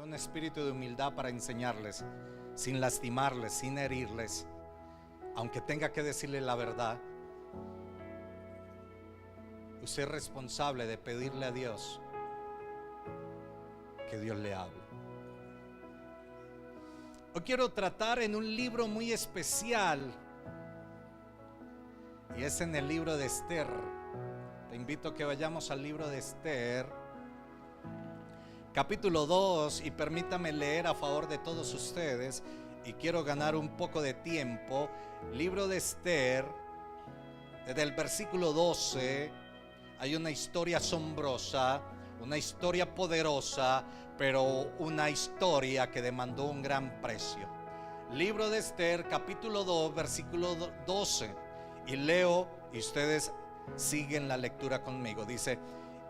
un espíritu de humildad para enseñarles, sin lastimarles, sin herirles, aunque tenga que decirle la verdad. Usted es responsable de pedirle a Dios que Dios le hable. Hoy quiero tratar en un libro muy especial, y es en el libro de Esther. Te invito a que vayamos al libro de Esther, capítulo 2, y permítame leer a favor de todos ustedes, y quiero ganar un poco de tiempo. Libro de Esther, desde el versículo 12, hay una historia asombrosa, una historia poderosa, pero una historia que demandó un gran precio. Libro de Esther, capítulo 2, versículo 12, y leo, y ustedes siguen la lectura conmigo. Dice: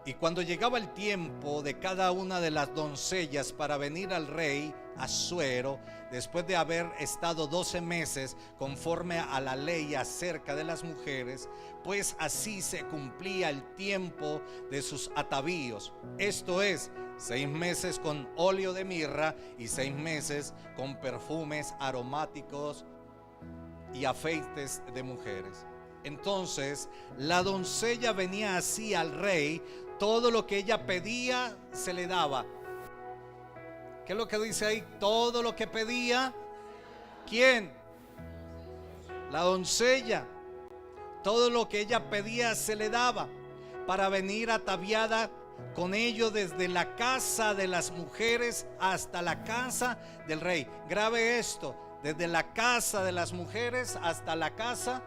y cuando llegaba el tiempo de cada una de las doncellas para venir al rey Asuero, después de haber estado 12 meses conforme a la ley acerca de las mujeres, pues así se cumplía el tiempo de sus atavíos, esto es, 6 meses con óleo de mirra y 6 meses con perfumes aromáticos y afeites de mujeres. Entonces la doncella venía así al rey, todo lo que ella pedía se le daba. ¿Qué es lo que dice ahí? Todo lo que pedía. ¿Quién? La doncella. Todo lo que ella pedía se le daba, para venir ataviada con ello desde la casa de las mujeres hasta la casa del rey. Grabe esto: desde la casa de las mujeres hasta la casa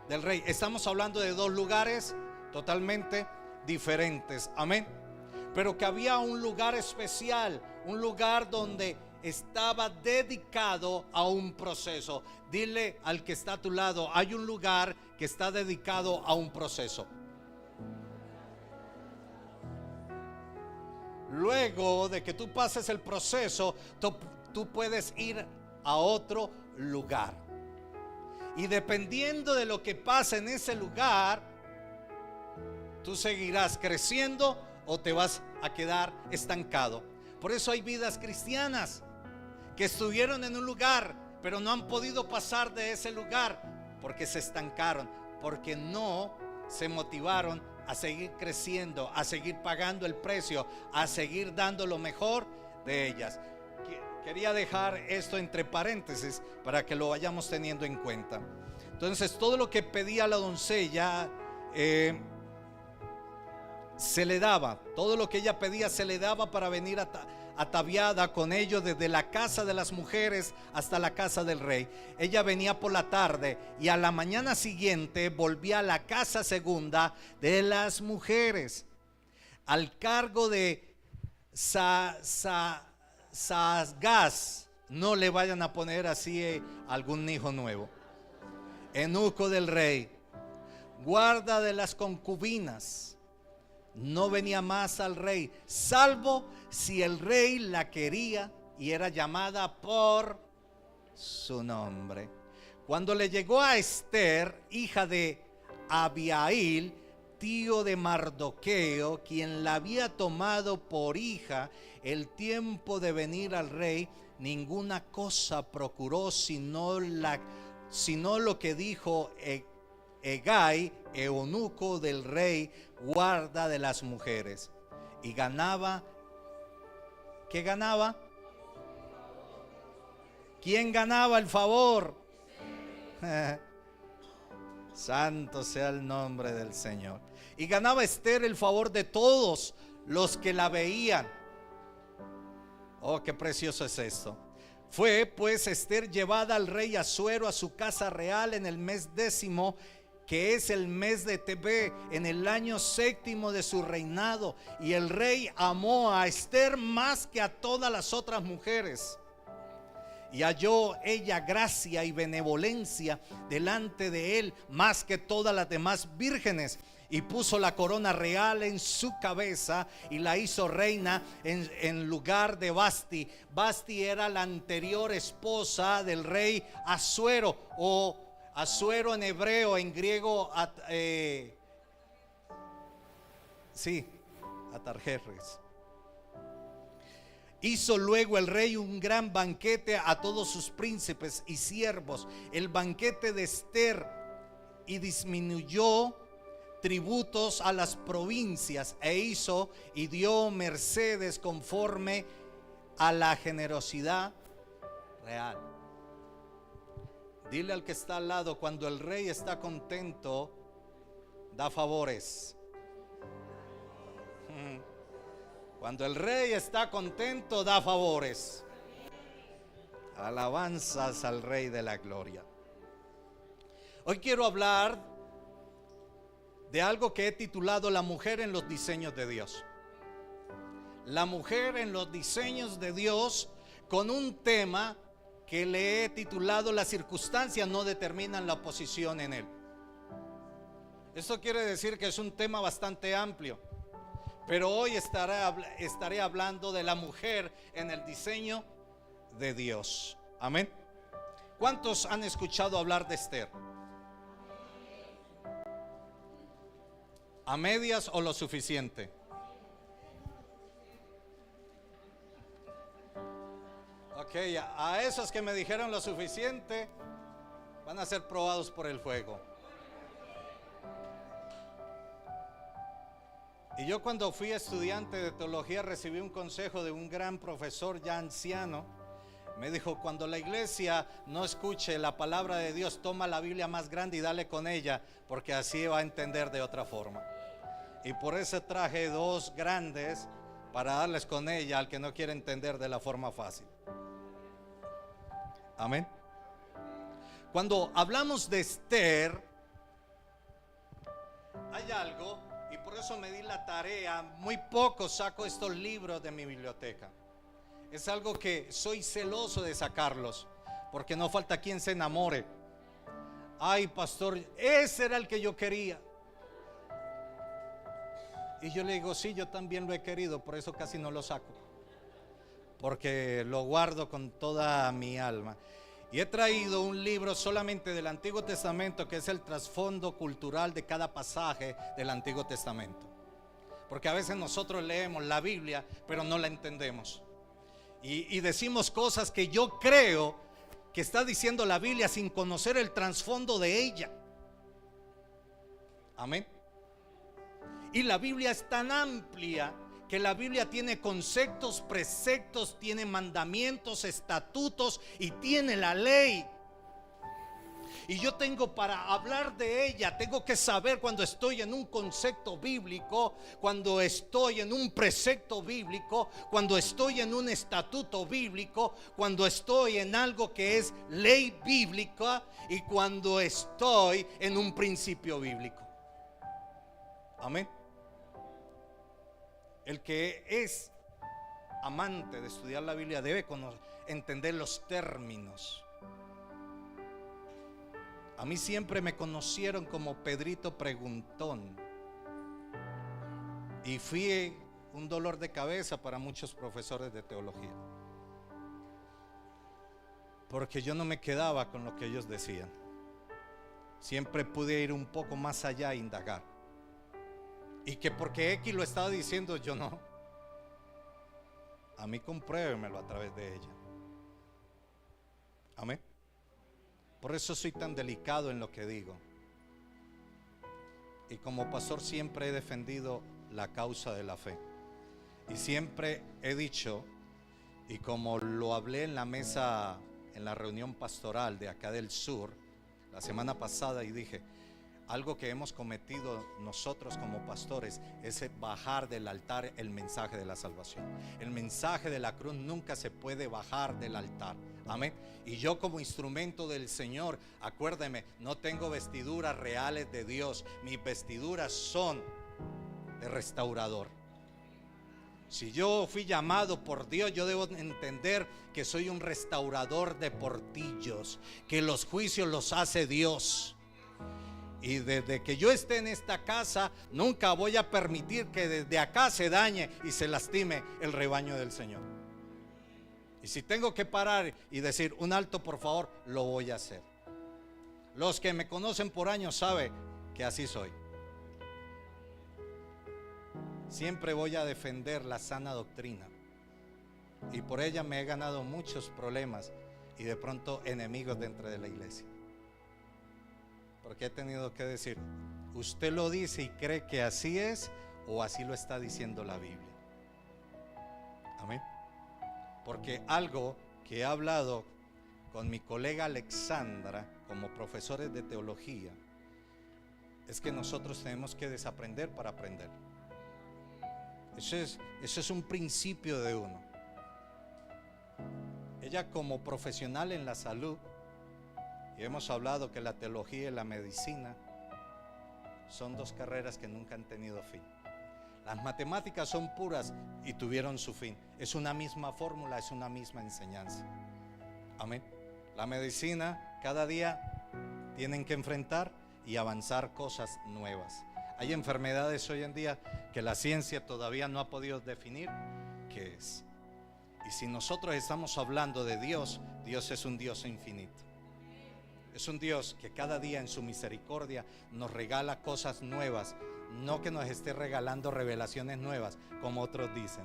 del rey. Estamos hablando de dos lugares totalmente diferentes. Amén. Pero que había un lugar especial, un lugar donde estaba dedicado a un proceso. Dile al que está a tu lado: hay un lugar que está dedicado a un proceso. Luego de que tú pases el proceso, tú puedes ir a otro lugar. Y dependiendo de lo que pase en ese lugar, tú seguirás creciendo o te vas a quedar estancado. Por eso hay vidas cristianas que estuvieron en un lugar, pero no han podido pasar de ese lugar porque se estancaron, porque no se motivaron a seguir creciendo, a seguir pagando el precio, a seguir dando lo mejor de ellas. Quería dejar esto entre paréntesis para que lo vayamos teniendo en cuenta. Entonces, todo lo que pedía la doncella se le daba. Todo lo que ella pedía se le daba para venir ataviada con ellos desde la casa de las mujeres hasta la casa del rey. Ella venía por la tarde y a la mañana siguiente volvía a la casa segunda de las mujeres, al cargo de Saasgaz. No le vayan a poner así algún hijo nuevo. Eunuco del rey, guarda de las concubinas. No venía más al rey, salvo si el rey la quería y era llamada por su nombre. Cuando le llegó a Esther, hija de Abihail, tío de Mardoqueo, quien la había tomado por hija, el tiempo de venir al rey, ninguna cosa procuró sino lo que dijo Hegai, eunuco del rey, guarda de las mujeres. Y ganaba. ¿Qué ganaba? ¿Quién ganaba el favor? Santo sea el nombre del Señor. Y ganaba Esther el favor de todos los que la veían. Oh, qué precioso es esto. Fue pues Esther llevada al rey Asuero a su casa real en el mes 10º, que es el mes de Tebé, en el año 7º de su reinado. Y el rey amó a Esther más que a todas las otras mujeres, y halló ella gracia y benevolencia delante de él más que todas las demás vírgenes. Y puso la corona real en su cabeza y la hizo reina en lugar de Vasti. Vasti era la anterior esposa del rey Asuero, o Asuero en hebreo, en griego Atarjerjes. Hizo luego el rey un gran banquete a todos sus príncipes y siervos, el banquete de Ester, y disminuyó tributos a las provincias, e hizo y dio mercedes conforme a la generosidad real. Dile al que está al lado: cuando el rey está contento, da favores. Cuando el rey está contento, da favores. Alabanzas al Rey de la Gloria. Hoy quiero hablar de algo que he titulado La mujer en los diseños de Dios. La mujer en los diseños de Dios, con un tema que le he titulado Las circunstancias no determinan la posición en él. Esto quiere decir que es un tema bastante amplio, pero hoy estaré hablando de la mujer en el diseño de Dios. Amén. ¿Cuántos han escuchado hablar de Ester? ¿A medias o lo suficiente? Ok, a esos que me dijeron lo suficiente van a ser probados por el fuego. Y yo, cuando fui estudiante de teología, recibí un consejo de un gran profesor ya anciano. Me dijo: cuando la iglesia no escuche la palabra de Dios, toma la Biblia más grande y dale con ella, porque así va a entender de otra forma. Y por eso traje dos grandes para darles con ella al que no quiere entender de la forma fácil. Amén. Cuando hablamos de Ester, hay algo, y por eso me di la tarea. Muy poco saco estos libros de mi biblioteca. Es algo que soy celoso de sacarlos, porque no falta quien se enamore. Ay, pastor, ese era el que yo quería. Y yo le digo: sí, yo también lo he querido, por eso casi no lo saco, porque lo guardo con toda mi alma. Y he traído un libro solamente del Antiguo Testamento, que es el trasfondo cultural de cada pasaje del Antiguo Testamento. Porque a veces nosotros leemos la Biblia, pero no la entendemos. Y decimos cosas que yo creo que está diciendo la Biblia sin conocer el trasfondo de ella. Amén. Y la Biblia es tan amplia que la Biblia tiene conceptos, preceptos, tiene mandamientos, estatutos y tiene la ley. Y yo tengo, para hablar de ella, tengo que saber cuando estoy en un concepto bíblico, cuando estoy en un precepto bíblico, cuando estoy en un estatuto bíblico, cuando estoy en algo que es ley bíblica y cuando estoy en un principio bíblico. Amén. El que es amante de estudiar la Biblia debe entender los términos. A mí siempre me conocieron como Pedrito Preguntón, y fui un dolor de cabeza para muchos profesores de teología, porque yo no me quedaba con lo que ellos decían. Siempre pude ir un poco más allá e indagar. Y que porque X lo estaba diciendo, yo no. A mí compruébemelo a través de ella. Amén. Por eso soy tan delicado en lo que digo. Y como pastor siempre he defendido la causa de la fe. Y siempre he dicho, y como lo hablé en la mesa, en la reunión pastoral de acá del sur, la semana pasada, y dije: algo que hemos cometido nosotros como pastores es bajar del altar el mensaje de la salvación. El mensaje de la cruz nunca se puede bajar del altar. Amén. Y yo, como instrumento del Señor, acuérdeme, no tengo vestiduras reales de Dios. Mis vestiduras son de restaurador. Si yo fui llamado por Dios, yo debo entender que soy un restaurador de portillos, que los juicios los hace Dios. Y desde que yo esté en esta casa, nunca voy a permitir que desde acá se dañe y se lastime el rebaño del Señor. Y si tengo que parar y decir un alto, por favor, lo voy a hacer. Los que me conocen por años saben que así soy. Siempre voy a defender la sana doctrina. y por ella me he ganado muchos problemas y de pronto enemigos dentro de la iglesia. Porque he tenido que decir, ¿usted lo dice y cree que así es o así lo está diciendo la Biblia? Amén. Porque algo que he hablado con mi colega Alexandra como profesores de teología es que nosotros tenemos que desaprender para aprender. Eso es un principio de uno. Ella como profesional en la salud, y hemos hablado que la teología y la medicina son dos carreras que nunca han tenido fin. Las matemáticas son puras y tuvieron su fin. Es una misma fórmula, es una misma enseñanza. Amén. La medicina cada día tienen que enfrentar y avanzar cosas nuevas. Hay enfermedades hoy en día que la ciencia todavía no ha podido definir qué es. Y si nosotros estamos hablando de Dios, Dios es un Dios infinito. Es un Dios que cada día en su misericordia nos regala cosas nuevas. No que nos esté regalando revelaciones nuevas, como otros dicen,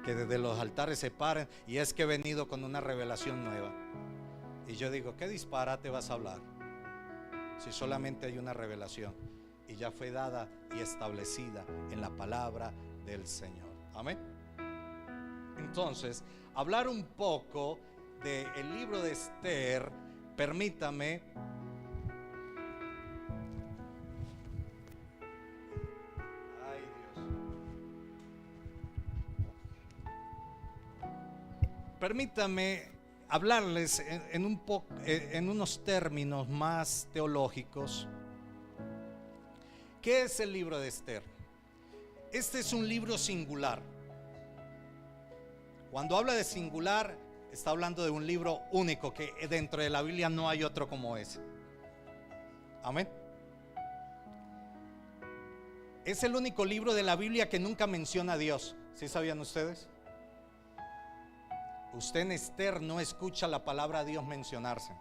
que desde los altares se paren y es que he venido con una revelación nueva. Y yo digo, ¿qué disparate vas a hablar? Si solamente hay una revelación y ya fue dada y establecida en la palabra del Señor. Amén. Entonces, hablar un poco del libro de Esther, permítame. Permítame hablarles en unos términos más teológicos. ¿Qué es el libro de Esther? Este es un libro singular. Cuando habla de singular, está hablando de un libro único, que dentro de la Biblia no hay otro como ese. Amén. Es el único libro de la Biblia que nunca menciona a Dios. ¿Sí sabían ustedes? Usted en Esther no escucha la palabra Dios mencionarse,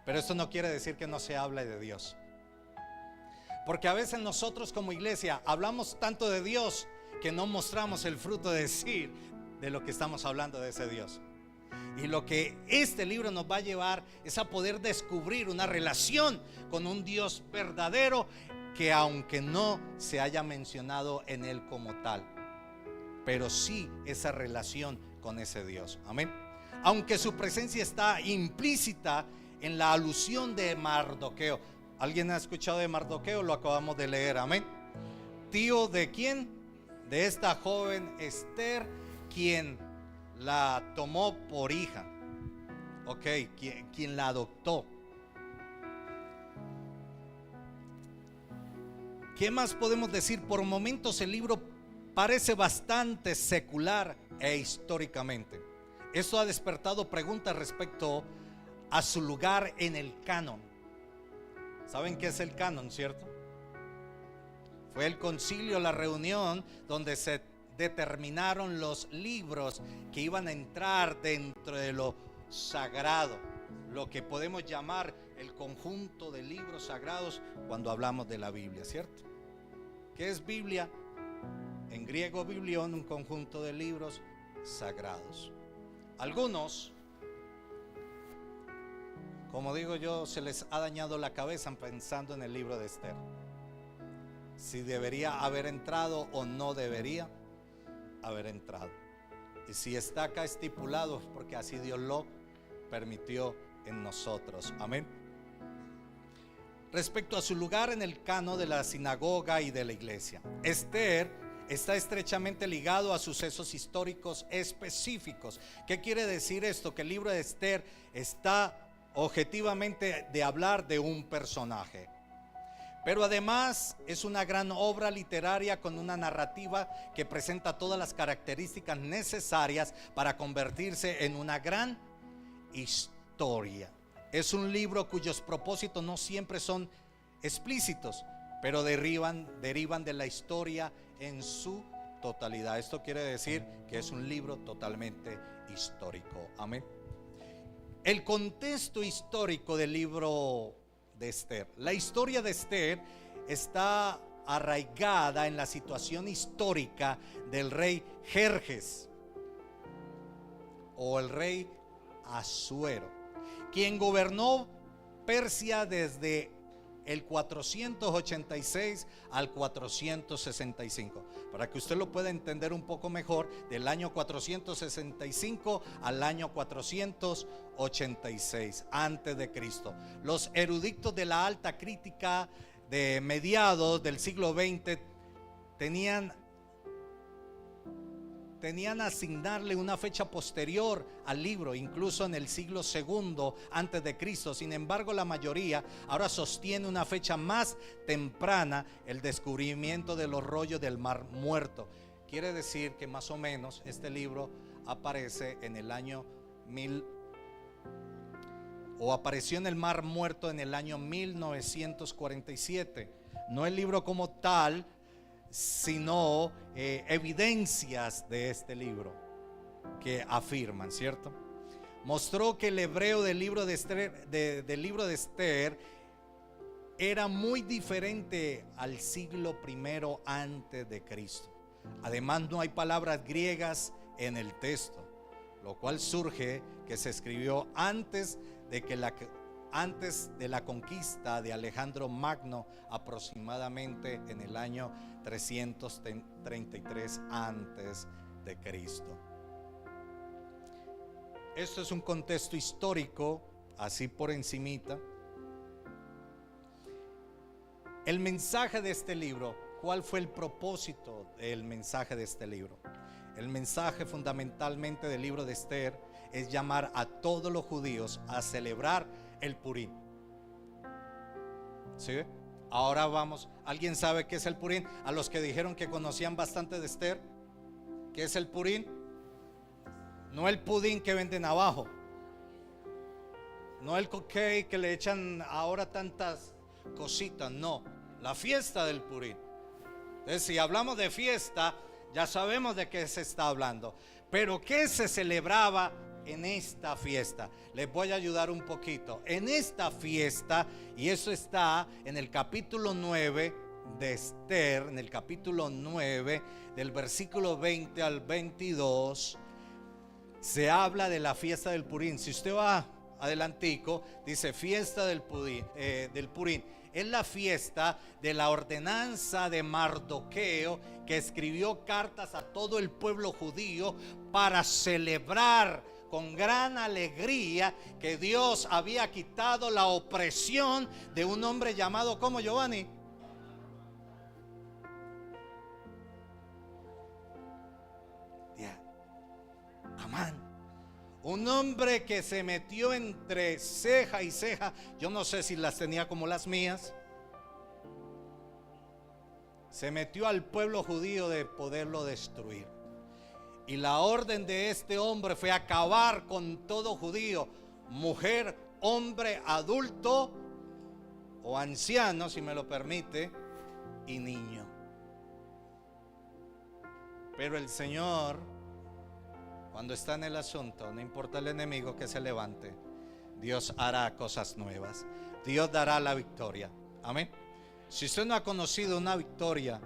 pero eso no quiere decir que no se hable de Dios. Porque a veces nosotros como iglesia hablamos tanto de Dios que no mostramos el fruto de decir de lo que estamos hablando de ese Dios. Y lo que este libro nos va a llevar es a poder descubrir una relación con un Dios verdadero, que aunque no se haya mencionado en él como tal, pero sí esa relación con ese Dios. Amén. Aunque su presencia está implícita en la alusión de Mardoqueo. ¿Alguien ha escuchado de Mardoqueo? Lo acabamos de leer. Amén. ¿Tío de quién? De esta joven Esther, quien la tomó por hija. Ok, quien la adoptó. ¿Qué más podemos decir? Por momentos el libro parece bastante secular e históricamente. Esto ha despertado preguntas respecto a su lugar en el canon. ¿Saben qué es el canon, cierto? Fue el concilio, la reunión donde se determinaron los libros que iban a entrar dentro de lo sagrado, lo que podemos llamar el conjunto de libros sagrados cuando hablamos de la Biblia, ¿cierto? ¿Qué es Biblia? En griego, biblión, un conjunto de libros sagrados. Algunos, como digo yo, se les ha dañado la cabeza pensando en el libro de Esther, si debería haber entrado o no debería haber entrado. Y si está acá estipulado, porque así Dios lo permitió en nosotros. Amén. Respecto a su lugar en el canon de la sinagoga y de la iglesia, Esther está estrechamente ligado a sucesos históricos específicos. ¿Qué quiere decir esto? Que el libro de Esther está objetivamente de hablar de un personaje, pero además es una gran obra literaria con una narrativa que presenta todas las características necesarias para convertirse en una gran historia. Es un libro cuyos propósitos no siempre son explícitos, pero derivan de la historia en su totalidad. Esto quiere decir que es un libro totalmente histórico. Amén. El contexto histórico del libro de Esther. La historia de Esther está arraigada en la situación histórica del rey Jerjes. o el rey Asuero, quien gobernó Persia desde el 486 al 465. Para que usted lo pueda entender un poco mejor, del año 465 al año 486 antes de Cristo. Los eruditos de la alta crítica de mediados del siglo XX tenían asignarle una fecha posterior al libro, incluso en el siglo segundo antes de Cristo. Sin embargo, la mayoría ahora sostiene una fecha más temprana, el descubrimiento de los rollos del Mar Muerto. Quiere decir que más o menos este libro aparece en el año 1000, o apareció en el Mar Muerto en el año 1947. No el libro como tal, sino evidencias de este libro que afirman, ¿cierto? Mostró que el hebreo del libro de Esther, era muy diferente al siglo primero antes de Cristo. Además, no hay palabras griegas en el texto, lo cual surge que se escribió antes de la conquista de Alejandro Magno, aproximadamente en el año 333 antes de Cristo. Esto es un contexto histórico, así por encimita. El mensaje de este libro, ¿cuál fue el propósito del mensaje de este libro? El mensaje fundamentalmente del libro de Esther es llamar a todos los judíos a celebrar el Purim. ¿Sí? Ahora vamos, ¿alguien sabe qué es el Purim? A los que dijeron que conocían bastante de Esther, ¿qué es el Purim? No el pudín que venden abajo, no el cupcake que le echan ahora tantas cositas, no, la fiesta del Purim. Entonces, si hablamos de fiesta, ya sabemos de qué se está hablando. Pero ¿qué se celebraba en esta fiesta? Les voy a ayudar un poquito. En esta fiesta, y eso está en el capítulo 9 de Esther, en el capítulo 9, del versículo 20 al 22, se habla de la fiesta del Purim. Si usted va adelantico, dice fiesta del Purim. Es la fiesta de la ordenanza de Mardoqueo, que escribió cartas a todo el pueblo judío para celebrar con gran alegría que Dios había quitado la opresión de un hombre llamado, ¿cómo, Giovanni? Amán. Un hombre que se metió entre ceja y ceja. Yo no sé si las tenía como las mías. Se metió al pueblo judío de poderlo destruir. Y la orden de este hombre fue acabar con todo judío, mujer, hombre, adulto o anciano, si me lo permite, y niño. Pero el Señor, cuando está en el asunto, no importa el enemigo que se levante, Dios hará cosas nuevas. Dios dará la victoria. Amén. Si usted no ha conocido una victoria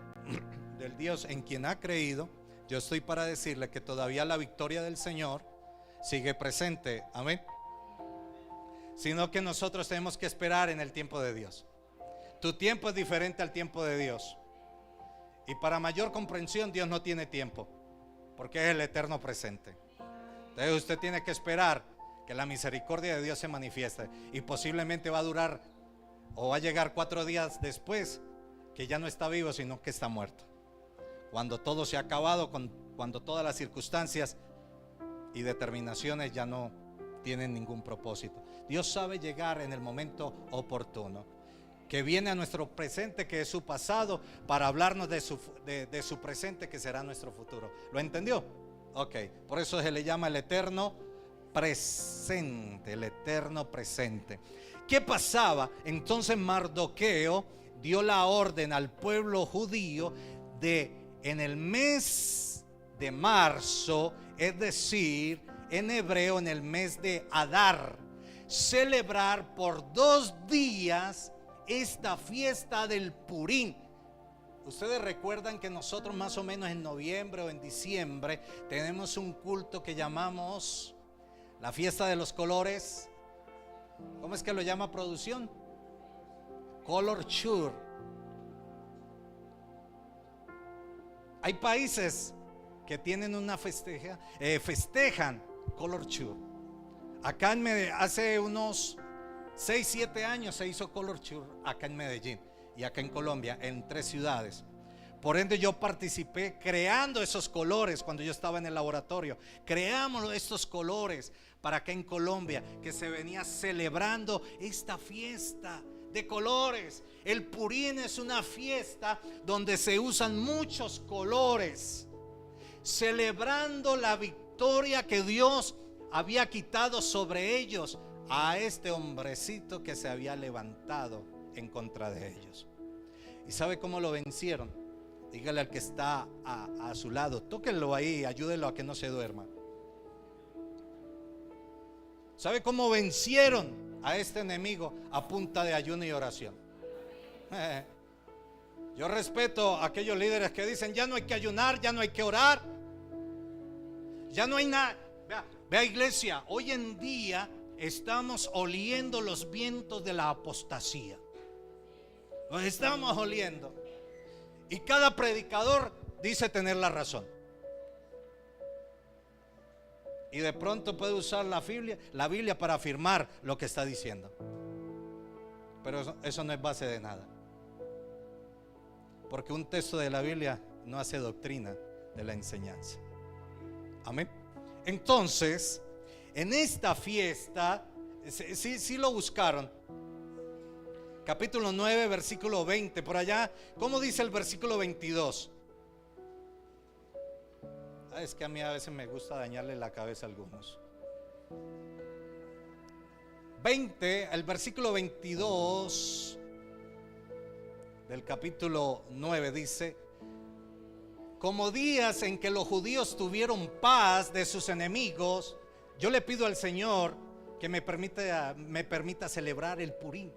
del Dios en quien ha creído, yo estoy para decirle que todavía la victoria del Señor sigue presente. Amén. Sino que nosotros tenemos que esperar en el tiempo de Dios. Tu tiempo es diferente al tiempo de Dios. Y para mayor comprensión, Dios no tiene tiempo, porque es el eterno presente. Entonces usted tiene que esperar que la misericordia de Dios se manifieste. Y posiblemente va a durar, o va a llegar 4 días después, que ya no está vivo, sino que está muerto. Cuando todo se ha acabado, cuando todas las circunstancias y determinaciones ya no tienen ningún propósito. Dios sabe llegar en el momento oportuno, que viene a nuestro presente, que es su pasado, para hablarnos de su presente, que será nuestro futuro. ¿Lo entendió? Ok, por eso se le llama el eterno presente, el eterno presente. ¿Qué pasaba? Entonces Mardoqueo dio la orden al pueblo judío de, en el mes de marzo, es decir, en hebreo en el mes de Adar, celebrar por 2 días esta fiesta del Purim. Ustedes recuerdan que nosotros más o menos en noviembre o en diciembre tenemos un culto que llamamos La fiesta de los colores. ¿Cómo es que lo llama producción? Color Sure. Hay países que tienen una festejan Color Sure. Acá hace unos 6, 7 años se hizo Color Sure acá en Medellín y acá en Colombia, en 3 ciudades. Por ende yo participé creando esos colores cuando yo estaba en el laboratorio. Creamos estos colores para acá en Colombia, que se venía celebrando esta fiesta de colores. El Purín es una fiesta donde se usan muchos colores, celebrando la victoria que Dios había quitado sobre ellos a este hombrecito que se había levantado en contra de ellos. ¿Y sabe cómo lo vencieron? Dígale al que está a su lado, tóquenlo ahí, ayúdenlo a que no se duerma. ¿Sabe cómo vencieron a este enemigo? A punta de ayuno y oración. Yo respeto a aquellos líderes que dicen: ya no hay que ayunar, ya no hay que orar, ya no hay nada. Vea iglesia, hoy en día estamos oliendo los vientos de la apostasía. Los estamos oliendo. Y cada predicador dice tener la razón. Y de pronto puede usar la Biblia para afirmar lo que está diciendo. Pero eso no es base de nada. Porque un texto de la Biblia no hace doctrina de la enseñanza. Amén. Entonces, en esta fiesta, sí lo buscaron. Capítulo 9, versículo 20, por allá. ¿Cómo dice el versículo 22? Es que a mí a veces me gusta dañarle la cabeza a algunos. 20, el versículo 22 del capítulo 9 dice: como días en que los judíos tuvieron paz de sus enemigos, yo le pido al Señor que me permita celebrar el Purín.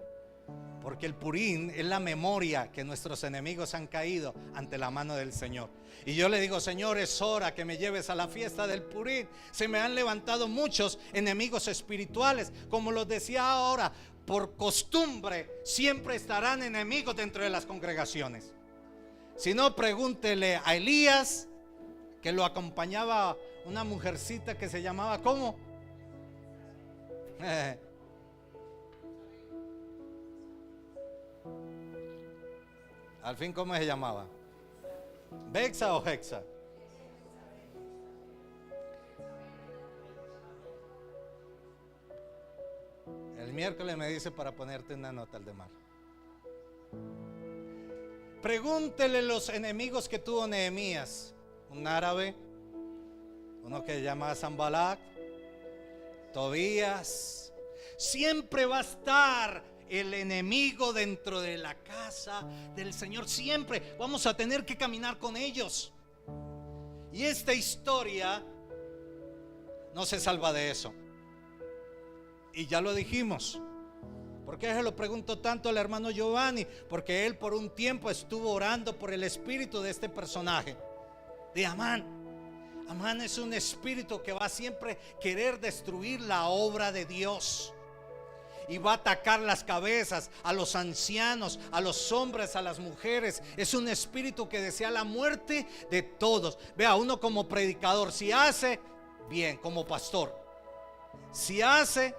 Porque el Purín es la memoria que nuestros enemigos han caído ante la mano del Señor. Y yo le digo: Señor, es hora que me lleves a la fiesta del Purín. Se me han levantado muchos enemigos espirituales. Como los decía ahora, por costumbre siempre estarán enemigos dentro de las congregaciones. Si no, pregúntele a Elías, que lo acompañaba una mujercita que se llamaba ¿cómo? Al fin, ¿cómo se llamaba? ¿Bexa o Hexa? El miércoles me dice para ponerte una nota al demás. Pregúntele los enemigos que tuvo Nehemías. Un árabe, uno que se llama Sanbalat, Tobías. Siempre va a estar el enemigo dentro de la casa del Señor. Siempre vamos a tener que caminar con ellos. Y esta historia no se salva de eso. Y ya lo dijimos. ¿Por qué se lo pregunto tanto al hermano Giovanni? Porque él por un tiempo estuvo orando por el espíritu de este personaje, de Amán. Amán es un espíritu que va a siempre querer destruir la obra de Dios. Y va a atacar las cabezas, a los ancianos, a los hombres, a las mujeres. Es un espíritu que desea la muerte de todos. Vea, uno como predicador, si hace bien, como pastor, si hace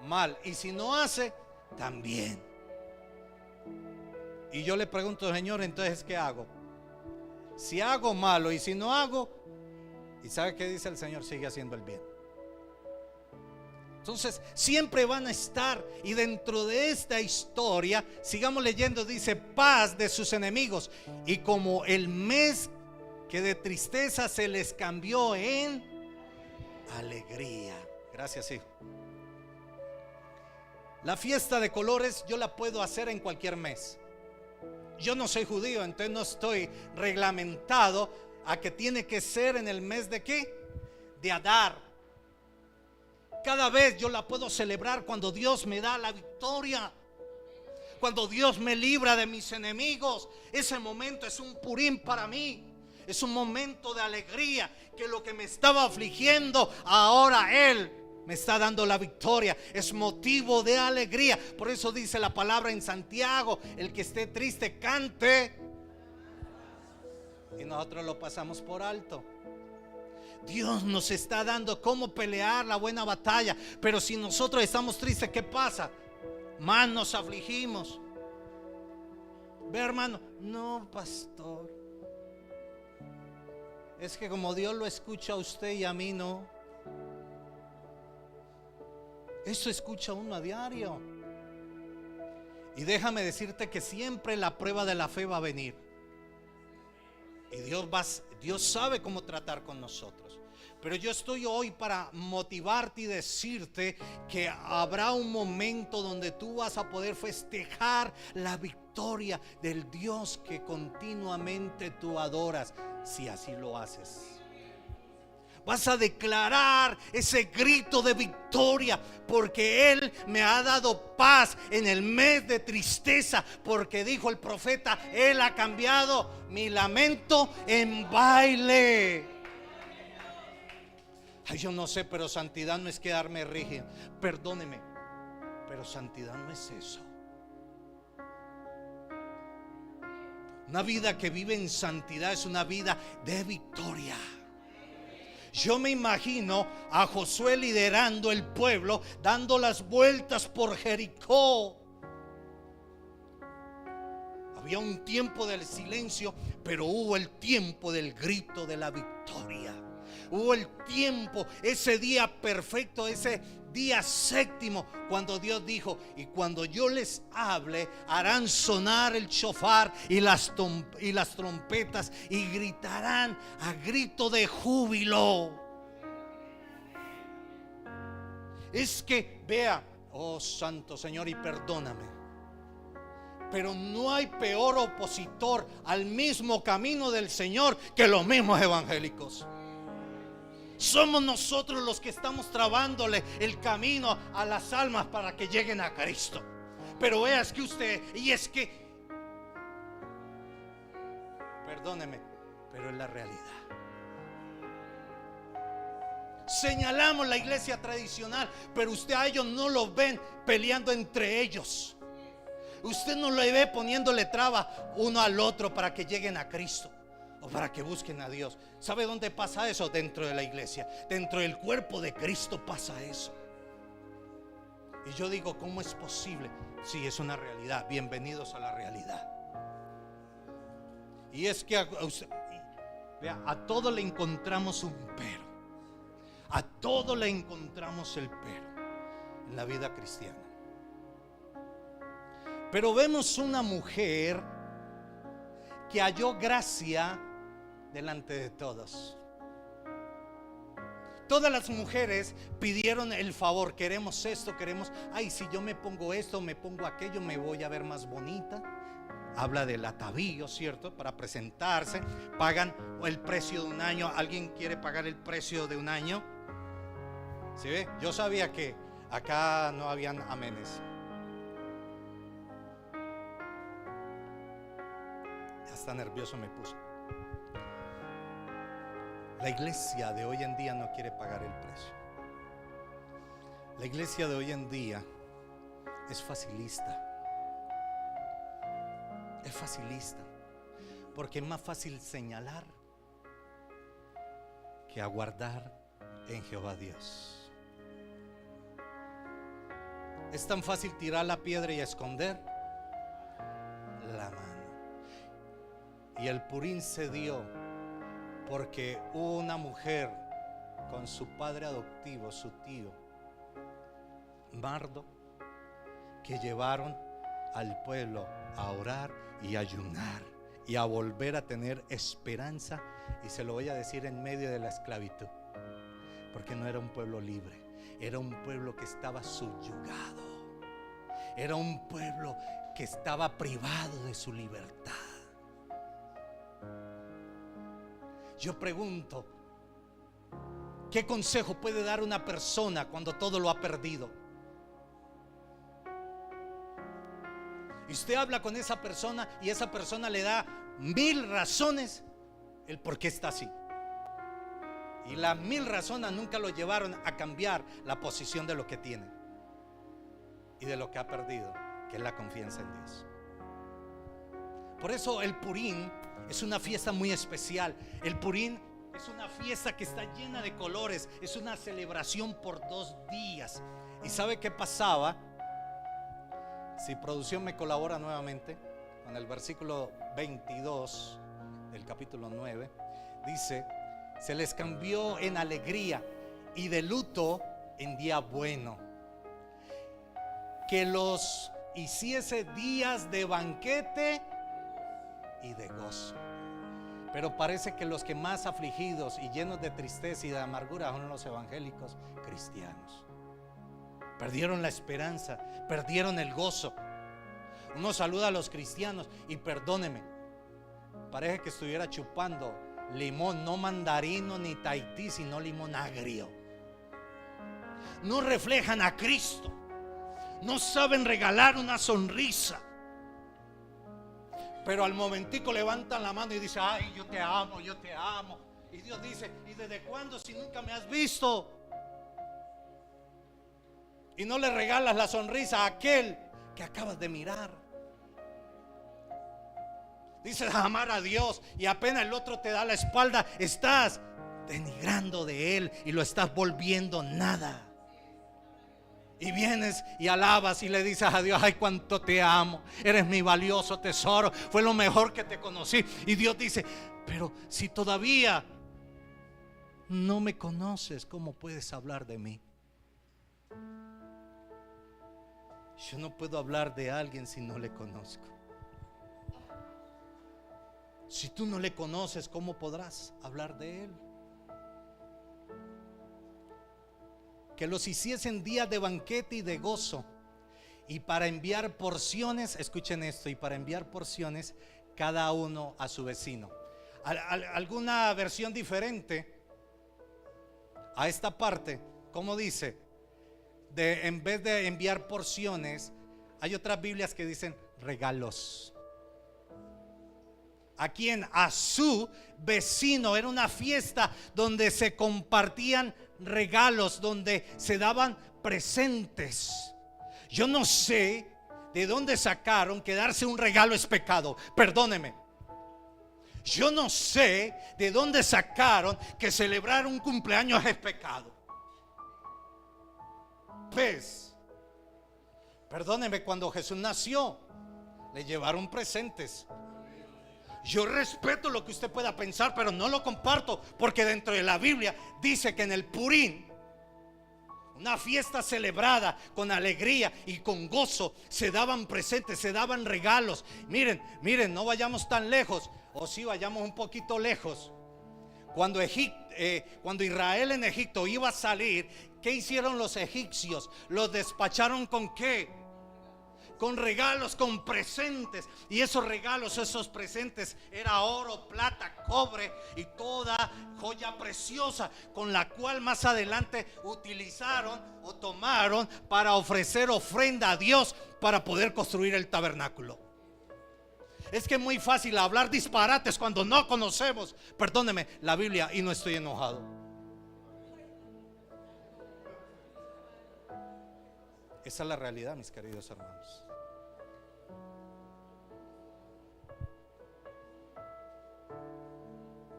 mal, y si no hace, también. Y yo le pregunto: Señor, entonces ¿qué hago? Si hago malo y si no hago, ¿y sabe qué dice el Señor? Sigue haciendo el bien. Entonces siempre van a estar. Y dentro de esta historia, sigamos leyendo, dice: paz de sus enemigos. Y como el mes que de tristeza se les cambió en alegría. Gracias, hijo. La fiesta de colores yo la puedo hacer en cualquier mes. Yo no soy judío, entonces no estoy reglamentado a que tiene que ser en el mes de ¿qué? De Adar. Cada vez yo la puedo celebrar cuando Dios me da la victoria, cuando Dios me libra de mis enemigos. Ese momento es un Purín para mí. Es un momento de alegría, que lo que me estaba afligiendo, ahora Él me está dando la victoria. Es motivo de alegría. Por eso dice la palabra en Santiago: el que esté triste, cante. Y nosotros lo pasamos por alto. Dios nos está dando cómo pelear la buena batalla. Pero si nosotros estamos tristes, ¿qué pasa? Más nos afligimos. Ve, hermano, no, pastor, es que como Dios lo escucha a usted y a mí no. Eso escucha uno a diario. Y déjame decirte que siempre la prueba de la fe va a venir. Y Dios sabe cómo tratar con nosotros. Pero yo estoy hoy para motivarte y decirte que habrá un momento donde tú vas a poder festejar la victoria del Dios que continuamente tú adoras, si así lo haces. Vas a declarar ese grito de victoria, porque Él me ha dado paz en el mes de tristeza, porque dijo el profeta: Él ha cambiado mi lamento en baile. Ay, yo no sé, pero santidad no es quedarme rígido. Perdóneme, pero santidad no es eso. Una vida que vive en santidad es una vida de victoria. Yo me imagino a Josué liderando el pueblo, dando las vueltas por Jericó. Había un tiempo del silencio, pero hubo el tiempo del grito de la victoria. Hubo el tiempo, ese día perfecto, ese día séptimo, cuando Dios dijo: y cuando yo les hable, harán sonar el shofar y las trompetas, y gritarán a grito de júbilo. Es que, vea, oh Santo Señor, y perdóname, pero no hay peor opositor al mismo camino del Señor que los mismos evangélicos. Somos nosotros los que estamos trabándole el camino a las almas para que lleguen a Cristo. Pero veas que usted, y es que, perdóneme, pero es la realidad. Señalamos la iglesia tradicional, pero usted a ellos no los ven peleando entre ellos. Usted no lo ve poniéndole traba uno al otro para que lleguen a Cristo o para que busquen a Dios. ¿Sabe dónde pasa eso? Dentro de la iglesia, dentro del cuerpo de Cristo pasa eso. Y yo digo, ¿cómo es posible? Sí, es una realidad. Bienvenidos a la realidad. Y es que a todo le encontramos un pero. A todo le encontramos el pero en la vida cristiana. Pero vemos una mujer que halló gracia delante de todos. Todas las mujeres pidieron el favor: queremos esto, queremos, ay, si yo me pongo esto, me pongo aquello, me voy a ver más bonita. Habla del atavío, ¿cierto? Para presentarse. Pagan el precio de un año. ¿Alguien quiere pagar el precio de un año? ¿Sí ve? Yo sabía que acá no habían amenes. Ya está nervioso me puso. La iglesia de hoy en día no quiere pagar el precio. La iglesia de hoy en día es facilista. Es facilista, porque es más fácil señalar que aguardar en Jehová Dios. Es tan fácil tirar la piedra y esconder la mano. Y el Purín se dio porque hubo una mujer con su padre adoptivo, su tío Mardo, que llevaron al pueblo a orar y ayunar y a volver a tener esperanza. Y se lo voy a decir, en medio de la esclavitud, porque no era un pueblo libre, era un pueblo que estaba subyugado, era un pueblo que estaba privado de su libertad. Yo pregunto, ¿qué consejo puede dar una persona cuando todo lo ha perdido? Y usted habla con esa persona y esa persona le da 1000 razones el por qué está así. Y las 1000 razones nunca lo llevaron a cambiar la posición de lo que tiene y de lo que ha perdido, que es la confianza en Dios. Por eso el Purim es una fiesta muy especial. El Purim es una fiesta que está llena de colores. Es una celebración por 2 días. ¿Y sabe qué pasaba? Si producción me colabora nuevamente con el versículo 22 del capítulo 9, dice: se les cambió en alegría y de luto en día bueno, que los hiciese días de banquete y de gozo. Pero parece que los que más afligidos y llenos de tristeza y de amargura son los evangélicos cristianos. Perdieron la esperanza, perdieron el gozo. Uno saluda a los cristianos y perdóneme, parece que estuviera chupando limón, no mandarino ni Tahití, sino limón agrio. No reflejan a Cristo, no saben regalar una sonrisa, pero al momentico levantan la mano y dicen: ay, yo te amo, yo te amo. Y Dios dice: ¿y desde cuándo si nunca me has visto? Y no le regalas la sonrisa a aquel que acabas de mirar. Dices amar a Dios y apenas el otro te da la espalda, estás denigrando de Él y lo estás volviendo nada. Y vienes y alabas y le dices a Dios: ay, cuánto te amo, eres mi valioso tesoro, fue lo mejor que te conocí. Y Dios dice: pero si todavía no me conoces, ¿cómo puedes hablar de mí? Yo no puedo hablar de alguien si no le conozco. Si tú no le conoces, ¿cómo podrás hablar de él? Que los hiciesen días de banquete y de gozo, y para enviar porciones, escuchen esto, y para enviar porciones cada uno a su vecino. Alguna versión diferente a esta parte, ¿cómo dice? En vez de enviar porciones, hay otras Biblias que dicen regalos. ¿A quién? A su vecino. Era una fiesta donde se compartían regalos, donde se daban presentes. Yo no sé de dónde sacaron que darse un regalo es pecado. Perdóneme. Yo no sé de dónde sacaron que celebrar un cumpleaños es pecado. Pues, perdóneme, cuando Jesús nació, le llevaron presentes. Yo respeto lo que usted pueda pensar, pero no lo comparto, porque dentro de la Biblia dice que en el Purim, una fiesta celebrada con alegría y con gozo, se daban presentes, se daban regalos. Miren, no vayamos tan lejos, o sí vayamos un poquito lejos. Cuando Israel en Egipto iba a salir, ¿qué hicieron los egipcios? Los despacharon ¿con qué? Con regalos, con presentes. Y esos regalos, esos presentes, era oro, plata, cobre y toda joya preciosa, con la cual más adelante utilizaron o tomaron para ofrecer ofrenda a Dios para poder construir el tabernáculo. Es que es muy fácil hablar disparates cuando no conocemos, perdóneme, la Biblia, y no estoy enojado. Esa es la realidad, mis queridos hermanos.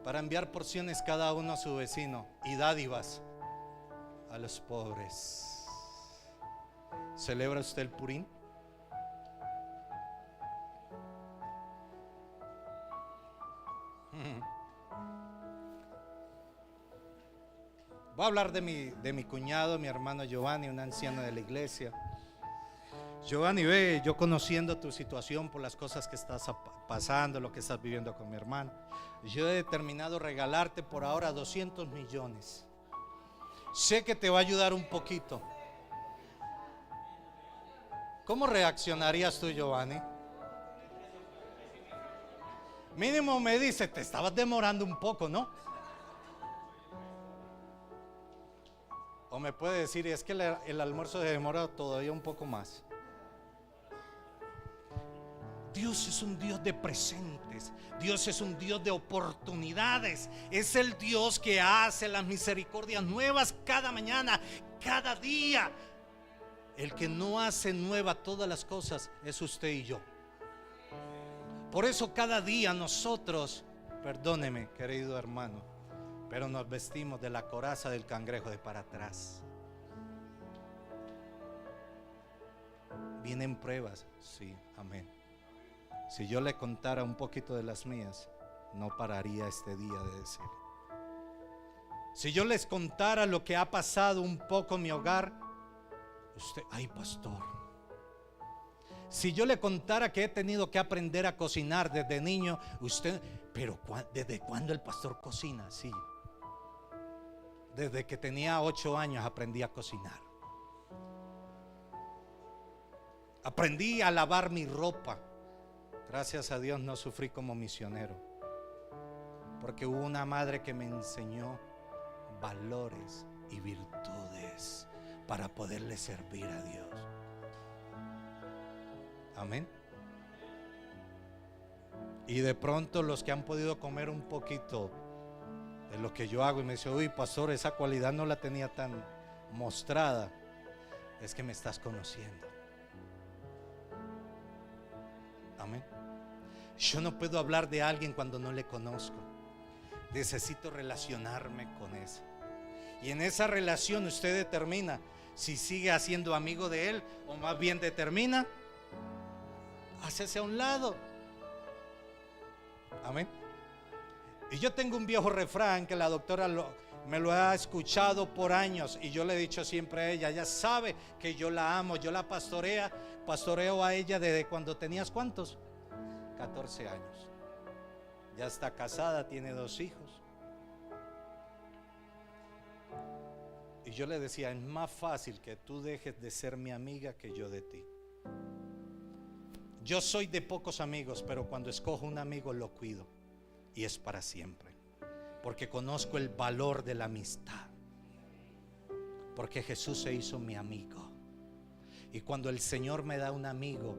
Para enviar porciones cada uno a su vecino y dádivas a los pobres. ¿Celebra usted el Purim? Voy a hablar de mi cuñado, mi hermano Giovanni, un anciano de la iglesia. Giovanni, ve, yo conociendo tu situación por las cosas que estás pasando, lo que estás viviendo con mi hermano, yo he determinado regalarte por ahora 200 millones. Sé que te va a ayudar un poquito. ¿Cómo reaccionarías tú, Giovanni? Mínimo me dice: te estabas demorando un poco, ¿no? O me puede decir: es que el almuerzo se demora todavía un poco más. Dios es un Dios de presentes. Dios es un Dios de oportunidades. Es el Dios que hace las misericordias nuevas cada mañana, cada día. El que no hace nueva todas las cosas es usted y yo. Por eso cada día nosotros, perdóneme, querido hermano, pero nos vestimos de la coraza del cangrejo de para atrás. Vienen pruebas, sí, amén. Si yo le contara un poquito de las mías, no pararía este día de decir. Si yo les contara lo que ha pasado un poco en mi hogar, usted, ay pastor. Si yo le contara que he tenido que aprender a cocinar desde niño, usted, pero ¿desde cuándo el pastor cocina? Sí, desde que tenía 8 años aprendí a cocinar. Aprendí a lavar mi ropa. Gracias a Dios no sufrí como misionero, porque hubo una madre que me enseñó valores y virtudes para poderle servir a Dios. Amén. Y de pronto los que han podido comer un poquito de lo que yo hago y me dicen, uy pastor, esa cualidad no la tenía tan mostrada, es que me estás conociendo. Amén. Yo no puedo hablar de alguien cuando no le conozco. Necesito relacionarme con eso. Y en esa relación usted determina si sigue siendo amigo de él, o más bien determina hácese a un lado. Amén. Y yo tengo un viejo refrán que la doctora me lo ha escuchado por años, y yo le he dicho siempre a ella, sabe que yo la amo, yo la pastoreo a ella desde cuando tenías ¿cuántos? 14 años. Ya está casada, tiene 2 hijos. Y yo le decía, es más fácil que tú dejes de ser mi amiga que yo de ti. Yo soy de pocos amigos, pero cuando escojo un amigo lo cuido, y es para siempre, porque conozco el valor de la amistad, porque Jesús se hizo mi amigo. Y cuando el Señor me da un amigo,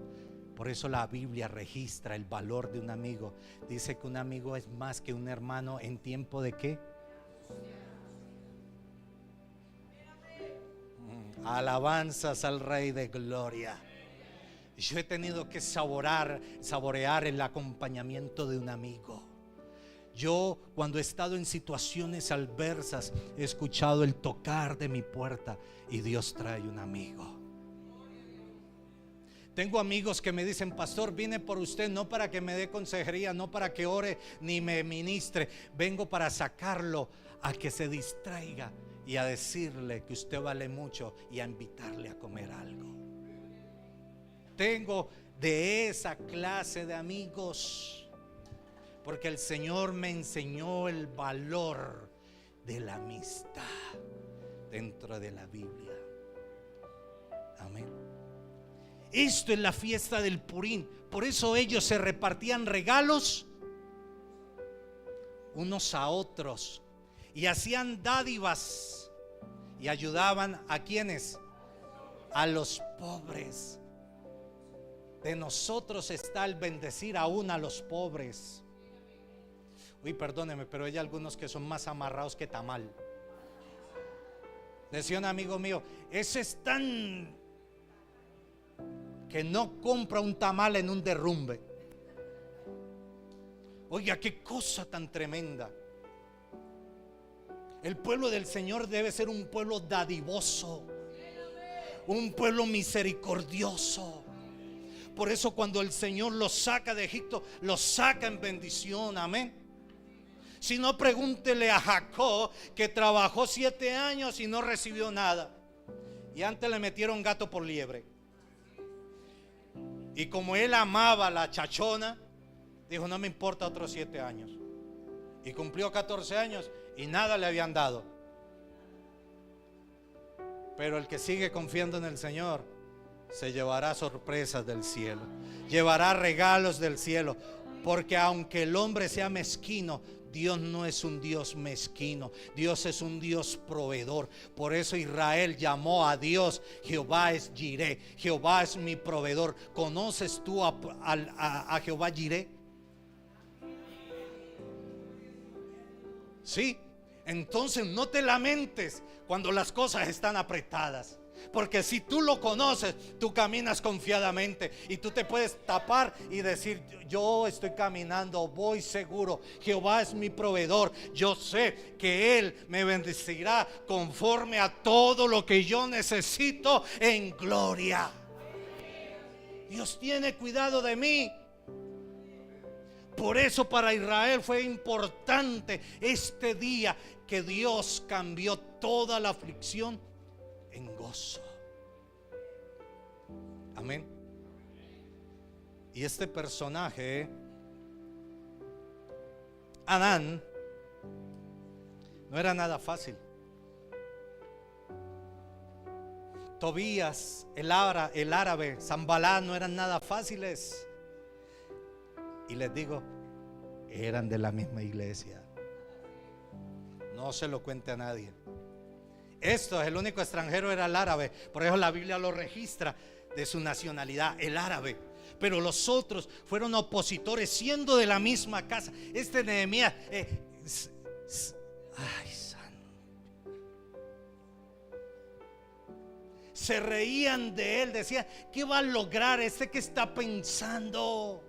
por eso la Biblia registra el valor de un amigo. Dice que un amigo es más que un hermano en tiempo de ¿qué? Alabanzas al Rey de Gloria. Yo he tenido que saborear el acompañamiento de un amigo. Yo, cuando he estado en situaciones adversas, he escuchado el tocar de mi puerta y Dios trae un amigo. Tengo amigos que me dicen, pastor, vine por usted no para que me dé consejería, no para que ore ni me ministre. Vengo para sacarlo a que se distraiga y a decirle que usted vale mucho y a invitarle a comer algo. Tengo de esa clase de amigos, porque el Señor me enseñó el valor de la amistad dentro de la Biblia. Amén. Esto es la fiesta del Purín. Por eso ellos se repartían regalos unos a otros y hacían dádivas y ayudaban a quienes, a los pobres. De nosotros está el bendecir aún a los pobres. Uy, perdóneme, pero hay algunos que son más amarrados que tamal. Decía un amigo mío, ese es tan que no compra un tamal en un derrumbe. Oiga, qué cosa tan tremenda. El pueblo del Señor debe ser un pueblo dadivoso, un pueblo misericordioso. Por eso cuando el Señor los saca de Egipto, los saca en bendición. Amén. Si no, pregúntele a Jacob, que trabajó 7 años y no recibió nada, y antes le metieron gato por liebre. Y como él amaba la chachona, dijo, no me importa otros 7 años. Y cumplió 14 años y nada le habían dado. Pero el que sigue confiando en el Señor se llevará sorpresas del cielo, llevará regalos del cielo. Porque aunque el hombre sea mezquino, Dios no es un Dios mezquino, Dios es un Dios proveedor. Por eso Israel llamó a Dios Jehová es Jireh, Jehová es mi proveedor. ¿Conoces tú a Jehová Jireh? Sí. Entonces no te lamentes cuando las cosas están apretadas, porque si tú lo conoces, tú caminas confiadamente y tú te puedes tapar y decir: yo estoy caminando, voy seguro, Jehová es mi proveedor, yo sé que Él me bendecirá conforme a todo lo que yo necesito en gloria. Dios tiene cuidado de mí. Por eso para Israel fue importante este día, que Dios cambió toda la aflicción en gozo. Amén. Y este personaje, Adán, no era nada fácil. Tobías, el árabe, Zambalá, no eran nada fáciles. Y les digo, eran de la misma iglesia. No se lo cuente a nadie. Esto, el único extranjero era el árabe. Por eso la Biblia lo registra de su nacionalidad, el árabe. Pero los otros fueron opositores, siendo de la misma casa. Este Nehemías, ay, santo, se reían de él, decían: ¿qué va a lograr este que está pensando?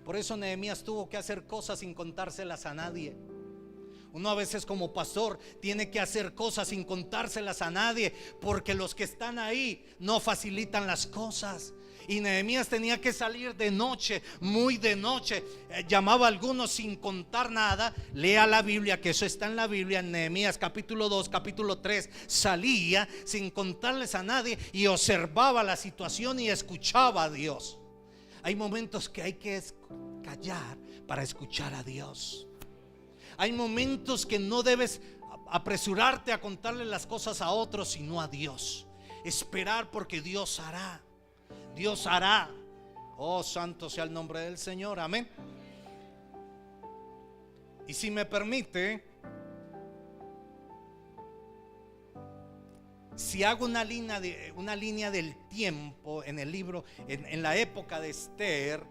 Por eso Nehemías tuvo que hacer cosas sin contárselas a nadie. Uno a veces como pastor tiene que hacer cosas sin contárselas a nadie, porque los que están ahí no facilitan las cosas. Y Nehemías tenía que salir de noche, muy de noche. Llamaba a algunos sin contar nada. Lea la Biblia, que eso está en la Biblia, en Nehemías capítulo 2, capítulo 3. Salía sin contarles a nadie y observaba la situación y escuchaba a Dios. Hay momentos que hay que callar para escuchar a Dios. Hay momentos que no debes apresurarte a contarle las cosas a otros, sino a Dios. Esperar, porque Dios hará. Dios hará. Oh, santo sea el nombre del Señor. Amén. Y si me permite, si hago una línea del tiempo en el libro, en la época de Esther,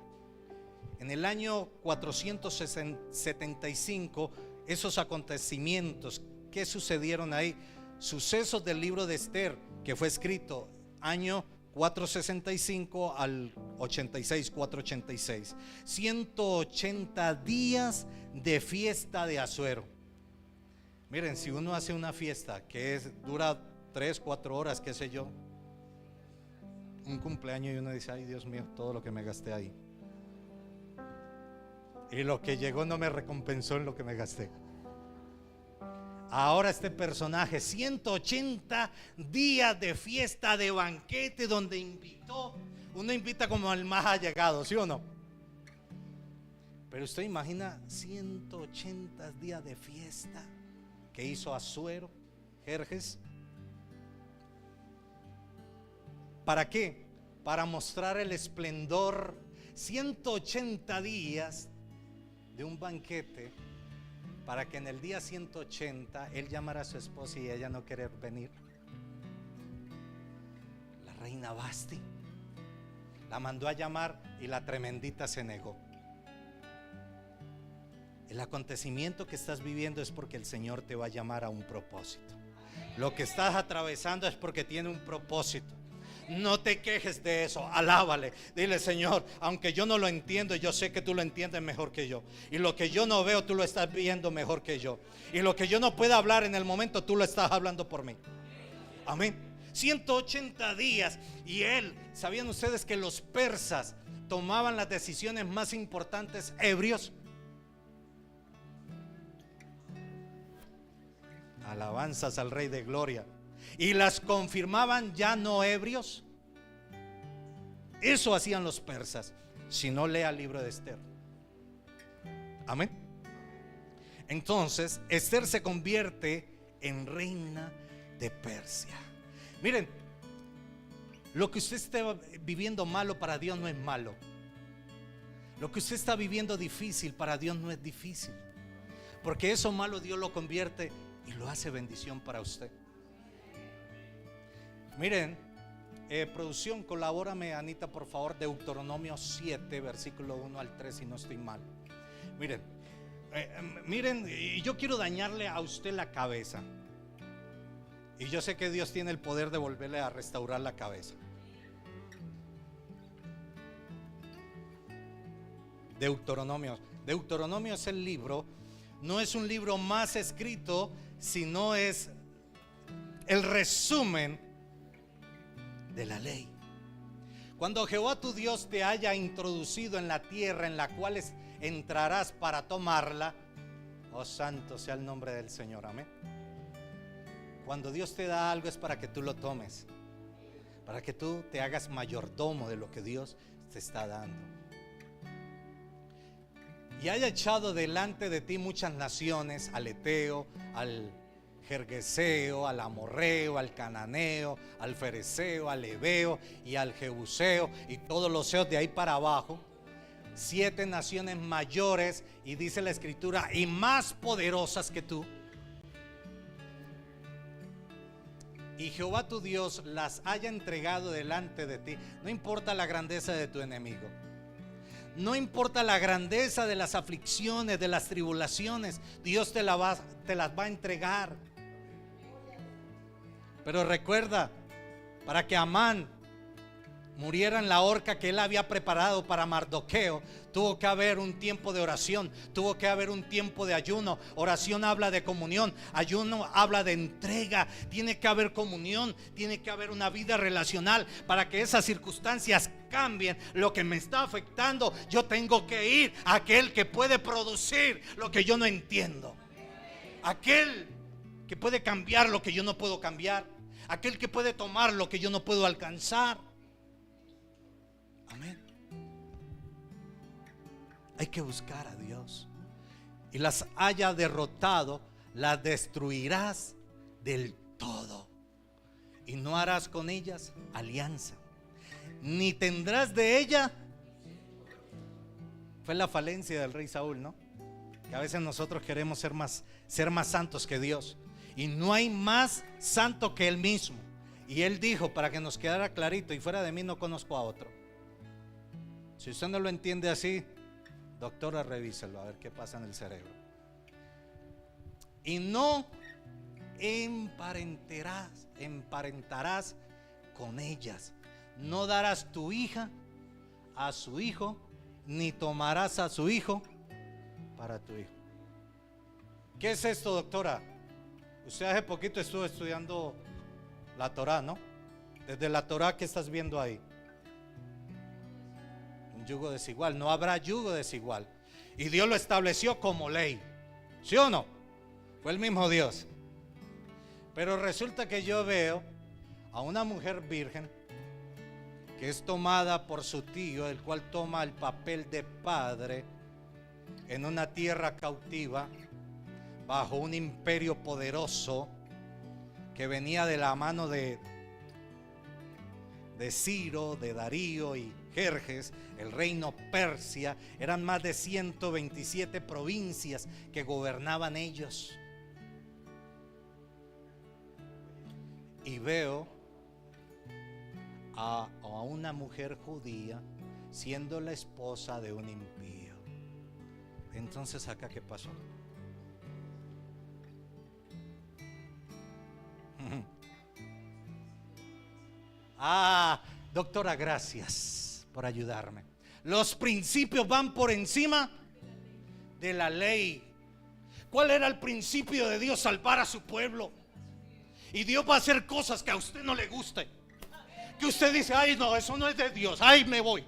en el año 475, esos acontecimientos que sucedieron ahí, sucesos del libro de Esther, que fue escrito año 465 al 86, 486, 180 días de fiesta de Asuero. Miren, si uno hace una fiesta que dura 3, 4 horas, qué sé yo, un cumpleaños, y uno dice: ay, Dios mío, todo lo que me gasté ahí, y lo que llegó no me recompensó en lo que me gasté. Ahora este personaje, 180 días de fiesta, de banquete, donde invitó. Uno invita como al más allegado, ¿sí o no? Pero usted imagina 180 días de fiesta que hizo Asuero, Jerjes. ¿Para qué? Para mostrar el esplendor. 180 días de un banquete, para que en el día 180 él llamara a su esposa y ella no querer venir. La reina Basti la mandó a llamar y la tremendita se negó. El acontecimiento que estás viviendo es porque el Señor te va a llamar a un propósito. Lo que estás atravesando es porque tiene un propósito. No te quejes de eso, alábale, dile: Señor, aunque yo no lo entiendo, yo sé que tú lo entiendes mejor que yo. Y lo que yo no veo, tú lo estás viendo mejor que yo. Y lo que yo no pueda hablar en el momento, tú lo estás hablando por mí. Amén. 180 días. Y ¿sabían ustedes que los persas tomaban las decisiones más importantes ebrios? Alabanzas al Rey de Gloria. Y las confirmaban ya no ebrios. Eso hacían los persas. Si no, lea el libro de Esther. Amén. Entonces Esther se convierte en reina de Persia. Miren, lo que usted esté viviendo malo para Dios no es malo. Lo que usted está viviendo difícil, para Dios no es difícil, porque eso malo Dios lo convierte y lo hace bendición para usted. Miren, producción, colabórame, Anita, por favor, Deuteronomio 7, versículo 1 al 3, si no estoy mal. Miren, y yo quiero dañarle a usted la cabeza, y yo sé que Dios tiene el poder de volverle a restaurar la cabeza. Deuteronomio es el libro, no es un libro más escrito, sino es el resumen de la ley. Cuando Jehová tu Dios te haya introducido en la tierra en la cual entrarás para tomarla, oh santo sea el nombre del Señor, amén. Cuando Dios te da algo es para que tú lo tomes, para que tú te hagas mayordomo de lo que Dios te está dando. Y haya echado delante de ti muchas naciones, al Eteo, al Gergeseo, al Amorreo, al Cananeo, al Fereceo, al Heveo y al Jebuseo, y todos los seos de ahí para abajo, 7 naciones mayores, y dice la Escritura, y más poderosas que tú. Y Jehová tu Dios las haya entregado delante de ti. No importa la grandeza de tu enemigo, no importa la grandeza de las aflicciones, de las tribulaciones, Dios te las va a entregar. Pero recuerda, para que Amán muriera en la horca que él había preparado para Mardoqueo, tuvo que haber un tiempo de oración, tuvo que haber un tiempo de ayuno. Oración habla de comunión, ayuno habla de entrega. Tiene que haber comunión, tiene que haber una vida relacional para que esas circunstancias cambien. Lo que me está afectando, yo tengo que ir a aquel que puede producir lo que yo no entiendo, aquel que puede cambiar lo que yo no puedo cambiar, aquel que puede tomar lo que yo no puedo alcanzar. Amén. Hay que buscar a Dios. Y las haya derrotado, las destruirás del todo, y no harás con ellas alianza, ni tendrás de ella. Fue la falencia del rey Saúl, ¿no? Que a veces nosotros queremos ser más santos que Dios, y no hay más santo que Él mismo. Y Él dijo, para que nos quedara clarito, y fuera de mí no conozco a otro. Si usted no lo entiende así, doctora, revíselo a ver qué pasa en el cerebro. Y no emparentarás con ellas. No darás tu hija a su hijo, ni tomarás a su hijo para tu hijo. ¿Qué es esto, doctora? Usted hace poquito estuvo estudiando la Torá, ¿no? Desde la Torá, ¿qué estás viendo ahí? Un yugo desigual. No habrá yugo desigual. Y Dios lo estableció como ley, ¿sí o no? Fue el mismo Dios. Pero resulta que yo veo a una mujer virgen que es tomada por su tío, el cual toma el papel de padre en una tierra cautiva, bajo un imperio poderoso que venía de la mano de Ciro, de Darío y Jerjes, el reino Persia. Eran más de 127 provincias que gobernaban ellos. Y veo a una mujer judía siendo la esposa de un impío. Entonces, ¿acá qué pasó? Doctora, gracias por ayudarme. Los principios van por encima de la ley. ¿Cuál era el principio de Dios? Salvar a su pueblo. Y Dios va a hacer cosas que a usted no le guste, que usted dice, ay no, eso no es de Dios, ay me voy.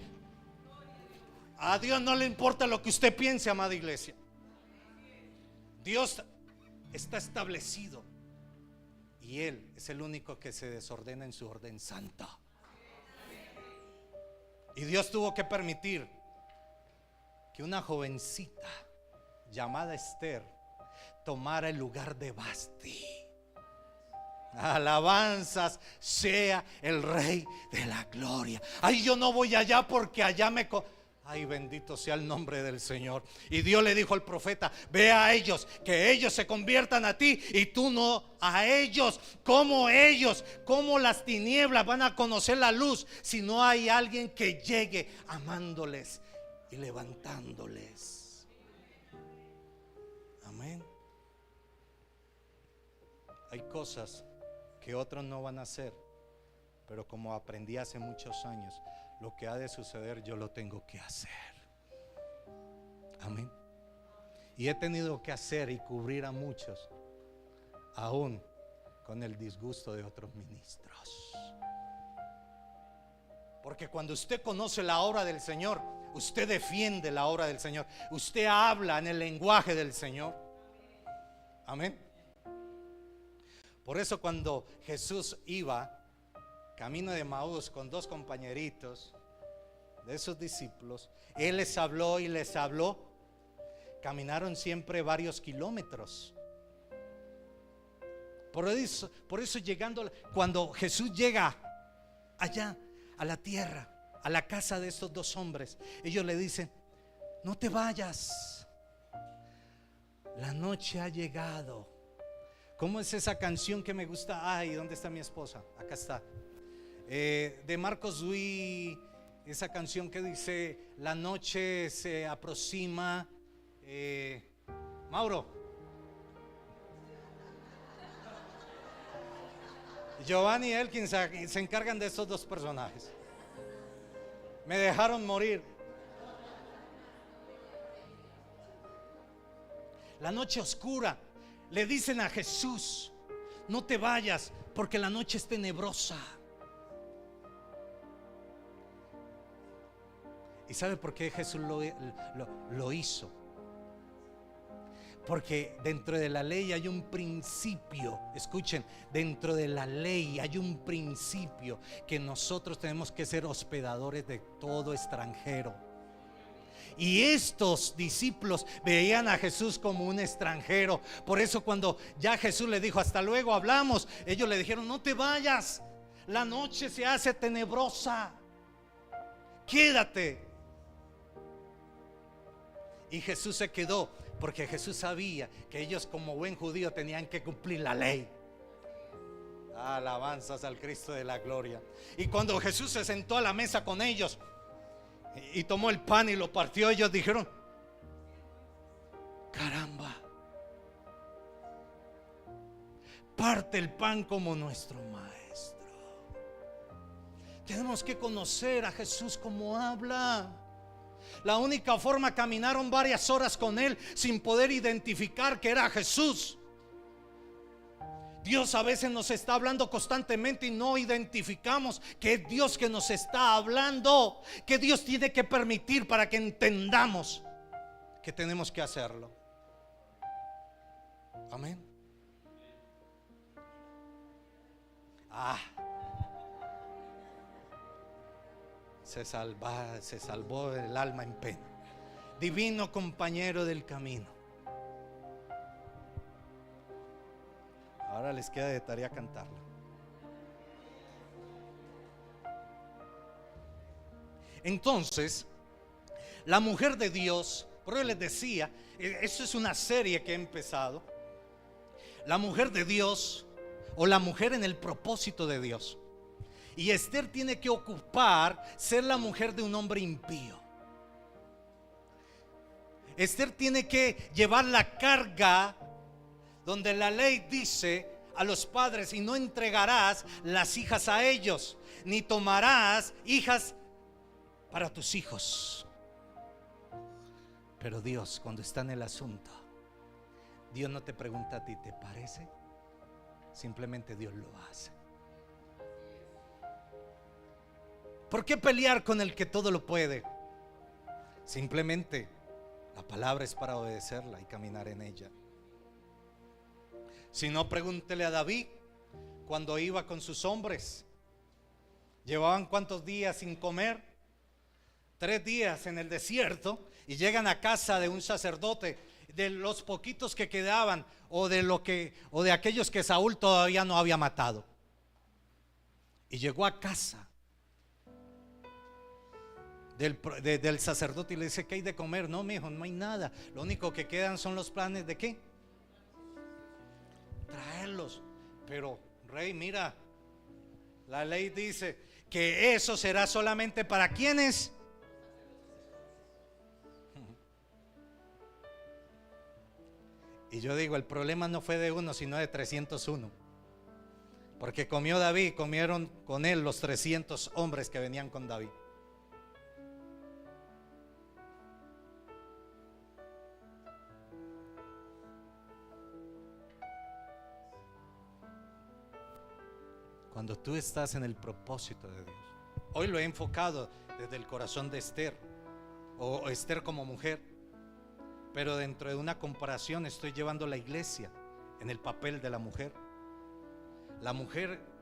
A Dios no le importa lo que usted piense, amada iglesia. Dios está establecido, y Él es el único que se desordena en su orden santa. Y Dios tuvo que permitir que una jovencita llamada Esther tomara el lugar de Basti. Alabanzas sea el Rey de la gloria. Ay, yo no voy allá porque allá Ay, bendito sea el nombre del Señor. Y Dios le dijo al profeta: ve a ellos, que ellos se conviertan a ti y tú no a ellos. ¿Cómo las tinieblas van a conocer la luz si no hay alguien que llegue amándoles y levantándoles? Amén. Hay cosas que otros no van a hacer, pero como aprendí hace muchos años, lo que ha de suceder yo lo tengo que hacer. Amén. Y he tenido que hacer y cubrir a muchos, aún con el disgusto de otros ministros. Porque cuando usted conoce la obra del Señor, usted defiende la obra del Señor, usted habla en el lenguaje del Señor. Amén. Por eso cuando Jesús iba camino de Emaús con dos compañeritos de esos discípulos, Él les habló y les habló. Caminaron siempre varios kilómetros. Por eso llegando, cuando Jesús llega allá a la tierra, a la casa de estos dos hombres, ellos le dicen: no te vayas, la noche ha llegado. ¿Cómo es esa canción que me gusta? Ay, ¿dónde está mi esposa? Acá está. De Marcos Witt, esa canción que dice: la noche se aproxima. Mauro, Giovanni y Elkin se encargan de esos dos personajes. Me dejaron morir. La noche oscura. Le dicen a Jesús: no te vayas porque la noche es tenebrosa. ¿Y sabe por qué Jesús lo hizo? Porque dentro de la ley hay un principio. Escuchen, dentro de la ley hay un principio, que nosotros tenemos que ser hospedadores de todo extranjero. Y estos discípulos veían a Jesús como un extranjero. Por eso cuando ya Jesús le dijo: hasta luego, hablamos, ellos le dijeron: no te vayas, la noche se hace tenebrosa, quédate. Y Jesús se quedó, porque Jesús sabía que ellos, como buen judío, tenían que cumplir la ley. Alabanzas al Cristo de la gloria. Y cuando Jesús se sentó a la mesa con ellos y tomó el pan y lo partió, ellos dijeron: caramba, parte el pan como nuestro maestro. Tenemos que conocer a Jesús como habla. La única forma, caminaron varias horas con Él sin poder identificar que era Jesús. Dios a veces nos está hablando constantemente y no identificamos que es Dios que nos está hablando, que Dios tiene que permitir para que entendamos que tenemos que hacerlo. Amén. Se salvó el alma en pena. Divino compañero del camino. Ahora les queda de tarea cantarla. Entonces, la mujer de Dios, por eso les decía, eso es una serie que he empezado. La mujer de Dios, o la mujer en el propósito de Dios. Y Esther tiene que ocupar ser la mujer de un hombre impío. Esther tiene que llevar la carga donde la ley dice a los padres: y no entregarás las hijas a ellos, ni tomarás hijas para tus hijos. Pero Dios, cuando está en el asunto, Dios no te pregunta a ti: ¿te parece? Simplemente Dios lo hace. ¿Por qué pelear con el que todo lo puede? Simplemente la palabra es para obedecerla y caminar en ella. Si no, pregúntele a David cuando iba con sus hombres. ¿Llevaban cuántos días sin comer? 3 días en el desierto, y llegan a casa de un sacerdote, de los poquitos que quedaban, o de aquellos que Saúl todavía no había matado. Y llegó a casa del sacerdote y le dice: ¿qué hay de comer? No, mijo, no hay nada. Lo único que quedan son los planes de ¿qué? Traerlos. Pero rey, mira, la ley dice que eso será solamente para quienes. Y yo digo, el problema no fue de uno, sino de 301. Porque comió David, comieron con él los 300 hombres que venían con David. Cuando tú estás en el propósito de Dios. Hoy lo he enfocado desde el corazón de Esther, o Esther como mujer, pero dentro de una comparación estoy llevando la iglesia en el papel de la mujer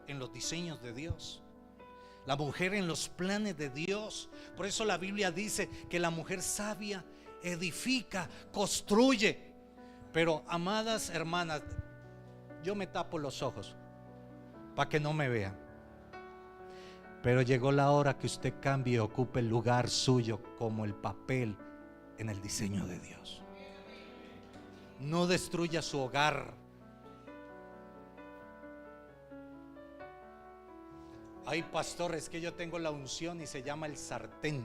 en los diseños de Dios, la mujer en los planes de Dios. Por eso la Biblia dice que la mujer sabia edifica, construye. Pero amadas hermanas, yo me tapo los ojos para que no me vean, pero llegó la hora que usted cambie y ocupe el lugar suyo como el papel en el diseño de Dios. No destruya su hogar. Hay pastores que yo tengo la unción y se llama el sartén.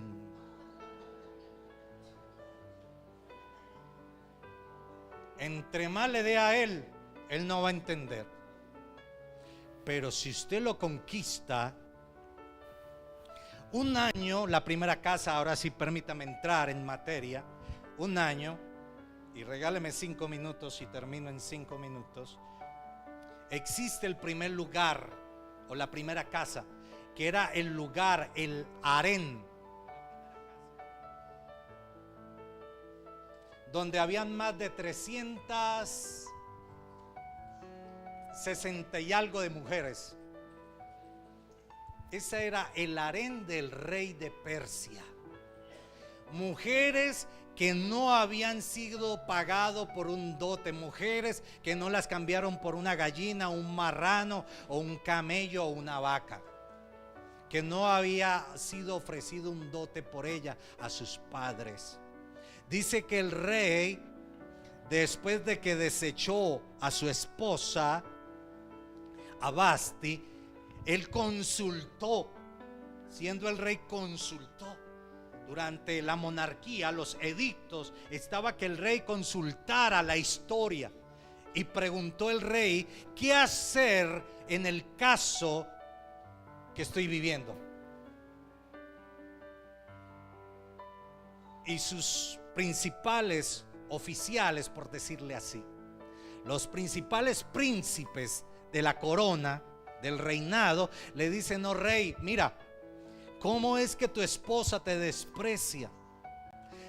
Entre más le dé a él, él no va a entender. Pero si usted lo conquista, un año, la primera casa, ahora sí permítame entrar en materia, un año, y regáleme 5 minutos y termino en 5 minutos. Existe el primer lugar o la primera casa, que era el lugar, el harén, donde habían más de 360 y algo de mujeres. Ese era el harén del rey de Persia. Mujeres que no habían sido pagado por un dote, mujeres que no las cambiaron por una gallina, un marrano o un camello o una vaca, que no había sido ofrecido un dote por ella a sus padres. Dice que el rey, después de que desechó a su esposa, a Vasti, él consultó, siendo el rey, consultó. Durante la monarquía, los edictos, estaba que el rey consultara la historia. Y preguntó el rey: ¿qué hacer en el caso que estoy viviendo? Y sus principales oficiales, por decirle así, los principales príncipes de la corona, del reinado, le dicen: no, rey, mira, ¿cómo es que tu esposa te desprecia?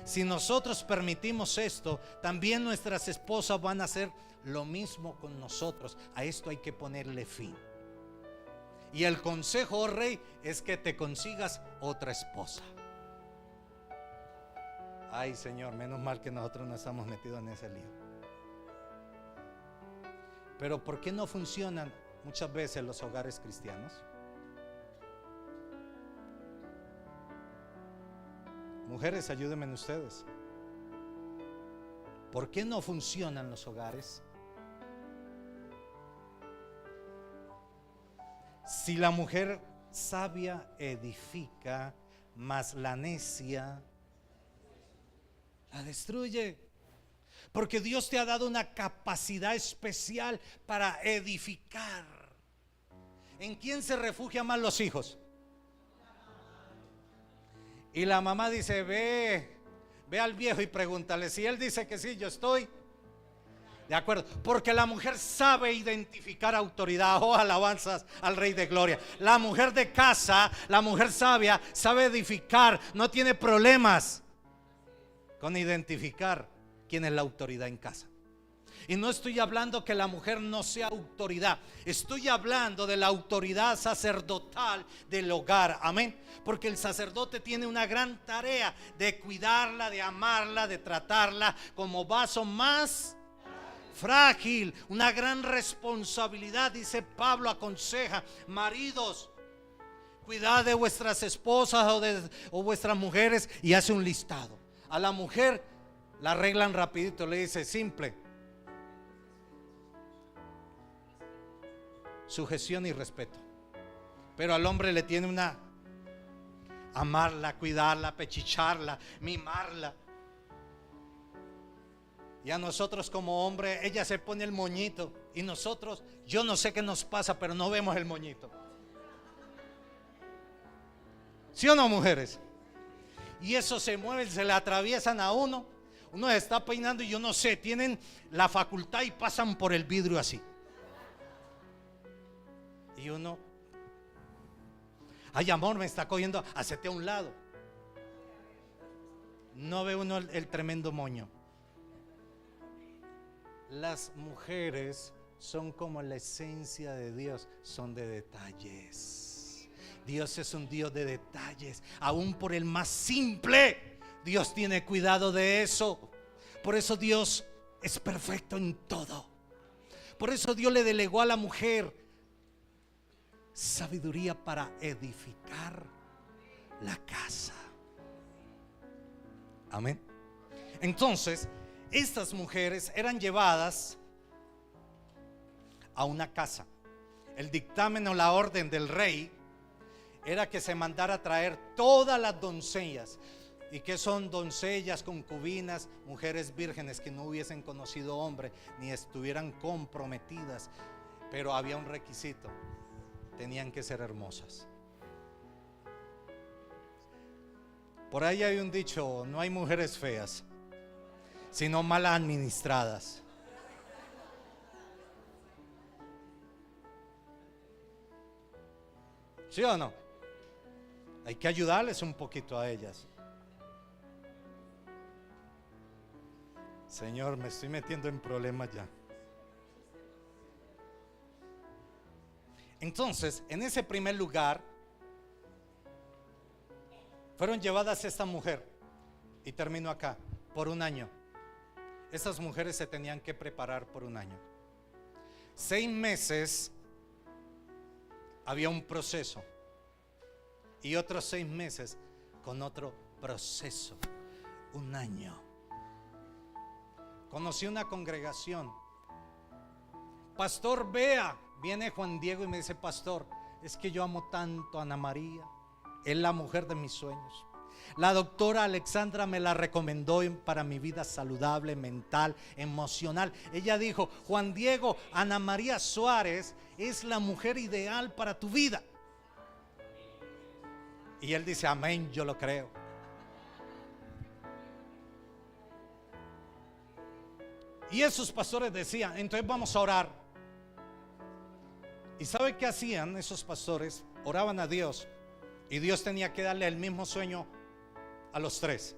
Si nosotros permitimos esto, también nuestras esposas van a hacer lo mismo con nosotros. A esto hay que ponerle fin. Y el consejo, oh rey, es que te consigas otra esposa. Ay, Señor, menos mal que nosotros no estamos metidos en ese lío. Pero ¿por qué no funcionan muchas veces los hogares cristianos? Mujeres, ayúdenme ustedes. ¿Por qué no funcionan los hogares? Si la mujer sabia edifica, mas la necia la destruye. Porque Dios te ha dado una capacidad especial para edificar. ¿En quién se refugian más los hijos? Y la mamá dice: ve al viejo y pregúntale. Si él dice que sí, yo estoy de acuerdo. Porque la mujer sabe identificar autoridad. Oh, alabanzas al Rey de Gloria. La mujer de casa, la mujer sabia, sabe edificar. No tiene problemas con identificar quién es la autoridad en casa. Y no estoy hablando que la mujer no sea autoridad, estoy hablando de la autoridad sacerdotal del hogar, amén. Porque el sacerdote tiene una gran tarea de cuidarla, de amarla, de tratarla como vaso más frágil, una gran responsabilidad. Dice Pablo, aconseja: maridos, Cuidad de vuestras esposas o vuestras mujeres, y hace un listado. A la mujer la arreglan rapidito, le dice simple: sujeción y respeto. Pero al hombre le tiene una: amarla, cuidarla, pechicharla, mimarla. Y a nosotros como hombre, ella se pone el moñito, y nosotros, yo no sé qué nos pasa, pero no vemos el moñito. ¿Sí o no, mujeres? Y eso se mueve, se le atraviesan a uno. Uno se está peinando y yo no sé, tienen la facultad y pasan por el vidrio así. Y uno: ay, amor, me está cogiendo, hacete a un lado. No ve uno el tremendo moño. Las mujeres son como la esencia de Dios, son de detalles. Dios es un Dios de detalles. Aún por el más simple, Dios tiene cuidado de eso. Por eso Dios es perfecto en todo. Por eso Dios le delegó a la mujer sabiduría para edificar la casa. Amén. Entonces, estas mujeres eran llevadas a una casa. El dictamen o la orden del rey era que se mandara a traer todas las doncellas. ¿Y qué son doncellas? Concubinas, mujeres vírgenes que no hubiesen conocido hombre ni estuvieran comprometidas. Pero había un requisito: tenían que ser hermosas. Por ahí hay un dicho: no hay mujeres feas, sino mal administradas. ¿Sí o no? Hay que ayudarles un poquito a ellas. Señor, me estoy metiendo en problemas ya. Entonces, en ese primer lugar fueron llevadas esta mujer, y termino acá, por un año. Estas mujeres se tenían que preparar por un año. 6 meses había un proceso, y otros 6 meses con otro proceso. Un año. Conocí una congregación. Pastor, vea. Viene Juan Diego y me dice: pastor, es que yo amo tanto a Ana María, es la mujer de mis sueños. La doctora Alexandra me la recomendó para mi vida saludable, mental, emocional. Ella dijo: Juan Diego, Ana María Suárez es la mujer ideal para tu vida. Y él dice: amén, yo lo creo. Y esos pastores decían: entonces vamos a orar. ¿Y sabe qué hacían esos pastores? Oraban a Dios, y Dios tenía que darle el mismo sueño a los 3.